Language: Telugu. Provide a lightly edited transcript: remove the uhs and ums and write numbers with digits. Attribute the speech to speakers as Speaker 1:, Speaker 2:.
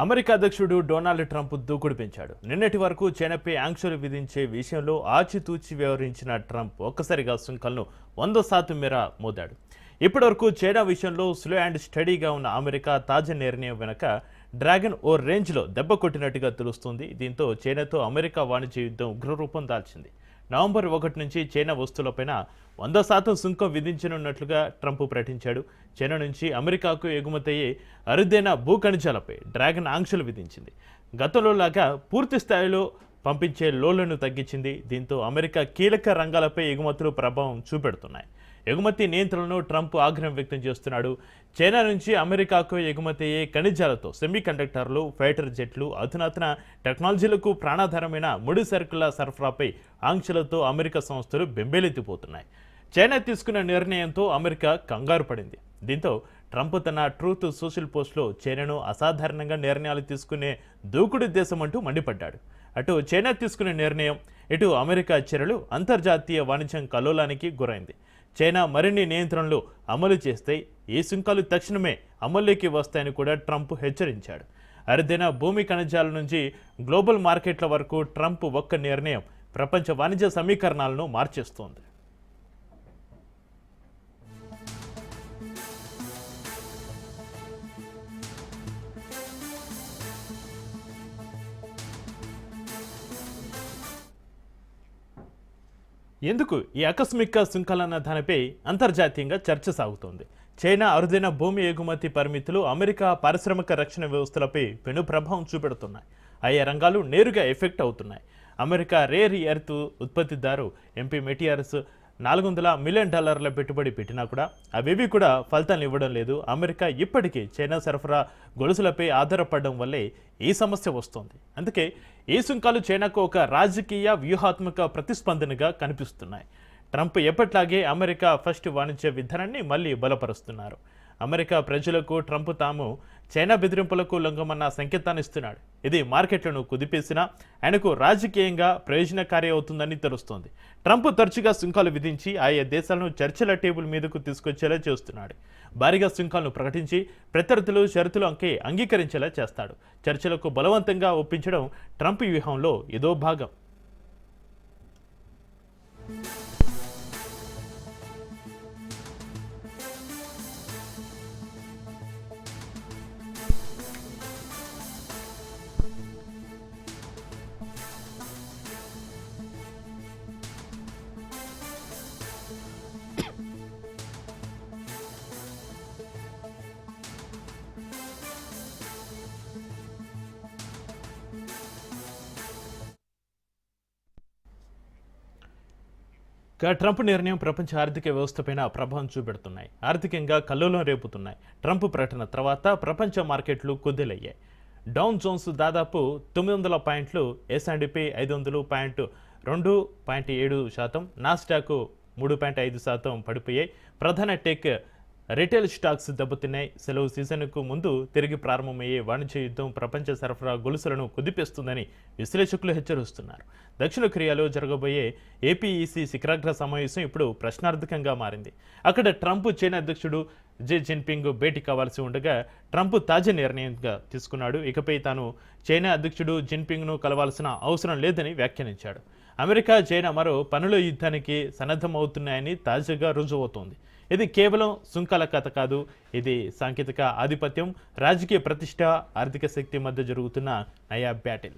Speaker 1: అమెరికా అధ్యక్షుడు డొనాల్డ్ ట్రంప్ దూకుడు పెంచాడు. నిన్నటి వరకు చైనాపై ఆంక్షలు విధించే విషయంలో ఆచితూచి వ్యవహరించిన ట్రంప్ ఒక్కసారిగా సుంకాలను 100% మేర మోదాడు. ఇప్పటివరకు చైనా విషయంలో స్లో అండ్ స్టడీగా ఉన్న అమెరికా తాజా నిర్ణయం వెనక డ్రాగన్ ఓ రేంజ్లో దెబ్బ కొట్టినట్టుగా తెలుస్తుంది. దీంతో చైనాతో అమెరికా వాణిజ్య యుద్ధం ఉగ్రరూపం దాల్చింది. నవంబర్ 1 నుంచి చైనా వస్తువులపైన 100% సుంకం విధించనున్నట్లుగా ట్రంప్ ప్రకటించాడు. చైనా నుంచి అమెరికాకు ఎగుమతయ్యే అరుదైన భూ ఖనిజాలపై డ్రాగన్ ఆంక్షలు విధించింది. గతంలోలాగా పూర్తి స్థాయిలో పంపించే లోన్లను తగ్గించింది. దీంతో అమెరికా కీలక రంగాలపై ఎగుమతులు ప్రభావం చూపెడుతున్నాయి. ఎగుమతి నియంత్రణను ట్రంప్ ఆగ్రహం వ్యక్తం చేస్తున్నాడు. చైనా నుంచి అమెరికాకు ఎగుమతి అయ్యే ఖనిజాలతో సెమీ కండక్టర్లు, ఫైటర్ జెట్లు, అధునాతన టెక్నాలజీలకు ప్రాణాధారమైన ముడి సరుకుల సరఫరాపై ఆంక్షలతో అమెరికా సంస్థలు బెంబేలెత్తిపోతున్నాయి. చైనా తీసుకున్న నిర్ణయంతో అమెరికా కంగారు పడింది. దీంతో ట్రంప్ తన ట్రూత్ సోషల్ పోస్ట్లో చైనాను అసాధారణంగా నిర్ణయాలు తీసుకునే దూకుడు దేశం అంటూ మండిపడ్డాడు. అటు చైనా తీసుకునే నిర్ణయం, ఇటు అమెరికా చర్యలు అంతర్జాతీయ వాణిజ్యం కల్లోలానికి గురైంది. చైనా మరిన్ని నియంత్రణలు అమలు చేస్తే ఈ సుంకాలు తక్షణమే అమల్లోకి వస్తాయని కూడా ట్రంప్ హెచ్చరించాడు. అరుదైన భూమి ఖనిజాల నుంచి గ్లోబల్ మార్కెట్ల వరకు ట్రంప్ ఒక్క నిర్ణయం ప్రపంచ వాణిజ్య సమీకరణాలను మార్చేస్తోంది. ఎందుకు ఈ ఆకస్మిక సుంకాలన్న దానిపై అంతర్జాతీయంగా చర్చ సాగుతోంది. చైనా అరుదైన భూమి ఎగుమతి పరిమితులు అమెరికా పారిశ్రామిక రక్షణ వ్యవస్థలపై పెను ప్రభావం చూపెడుతున్నాయి. ఆయా రంగాలు నేరుగా ఎఫెక్ట్ అవుతున్నాయి. అమెరికా రేర్ ఎర్త్ ఉత్పత్తిదారు ఎంపీ మెటీరియల్స్ $400 మిలియన్ పెట్టుబడి పెట్టినా కూడా అవేవి కూడా ఫలితాలు ఇవ్వడం లేదు. అమెరికా ఇప్పటికీ చైనా సరఫరా గొలుసులపై ఆధారపడడం వల్లే ఈ సమస్య వస్తోంది. అందుకే ఈ సుంకాలు చైనాకు ఒక రాజకీయ వ్యూహాత్మక ప్రతిస్పందనగా కనిపిస్తున్నాయి. ట్రంప్ ఎప్పట్లాగే అమెరికా ఫస్ట్ వాణిజ్య విధానాన్ని మళ్ళీ బలపరుస్తున్నారు. అమెరికా ప్రజలకు ట్రంప్ తాము చైనా బెదిరింపులకు లొంగమన్న సంకేతాన్ని ఇస్తున్నాడు. ఇది మార్కెట్లను కుదిపేసినా ఆయనకు రాజకీయంగా ప్రయోజనకారి అవుతుందని తెలుస్తోంది. ట్రంప్ తరచుగా సుంకాలు విధించి ఆయా దేశాలను చర్చల టేబుల్ మీదకు తీసుకొచ్చేలా చేస్తున్నాడు. భారీగా సుంకాలను ప్రకటించి ప్రత్యర్థులు షరతులు అంగీకరించేలా చేస్తాడు. చర్చలకు బలవంతంగా ఒప్పించడం ట్రంప్ వ్యూహంలో ఏదో భాగం. ట్రంప్ నిర్ణయం ప్రపంచ ఆర్థిక వ్యవస్థపైన ప్రభావం చూపెడుతున్నాయి. ఆర్థికంగా కల్లోలం రేపుతున్నాయి. ట్రంప్ ప్రకటన తర్వాత ప్రపంచ మార్కెట్లు కుదేలయ్యాయి. డౌన్ జోన్స్ దాదాపు 900 పాయింట్లు, S&P 500.2.7%, నాస్డాక్ 3.5% పడిపోయాయి. ప్రధాన టెక్, రిటైల్ స్టాక్స్ దెబ్బతిన్నాయి. సెలవు సీజన్కు ముందు తిరిగి ప్రారంభమయ్యే వాణిజ్య యుద్ధం ప్రపంచ సరఫరా గొలుసులను కుదిపేస్తుందని విశ్లేషకులు హెచ్చరిస్తున్నారు. దక్షిణ కొరియాలో జరగబోయే APEC శిఖరాగ్ర సమావేశం ఇప్పుడు ప్రశ్నార్థకంగా మారింది. అక్కడ ట్రంప్ చైనా అధ్యక్షుడు జీ జిన్పింగ్ భేటీ కావాల్సి ఉండగా ట్రంప్ తాజా నిర్ణయంగా తీసుకున్నాడు. ఇకపై తాను చైనా అధ్యక్షుడు జిన్పింగ్ను కలవాల్సిన అవసరం లేదని వ్యాఖ్యానించాడు. అమెరికా చైనా మరో పనుల యుద్ధానికి సన్నద్ధమవుతున్నాయని తాజాగా రుజువవుతోంది. ఇది కేవలం సుంకాల కథ కాదు. ఇది సాంకేతిక ఆధిపత్యం, రాజకీయ ప్రతిష్ట, ఆర్థిక శక్తి మధ్య జరుగుతున్న నయా బ్యాటిల్.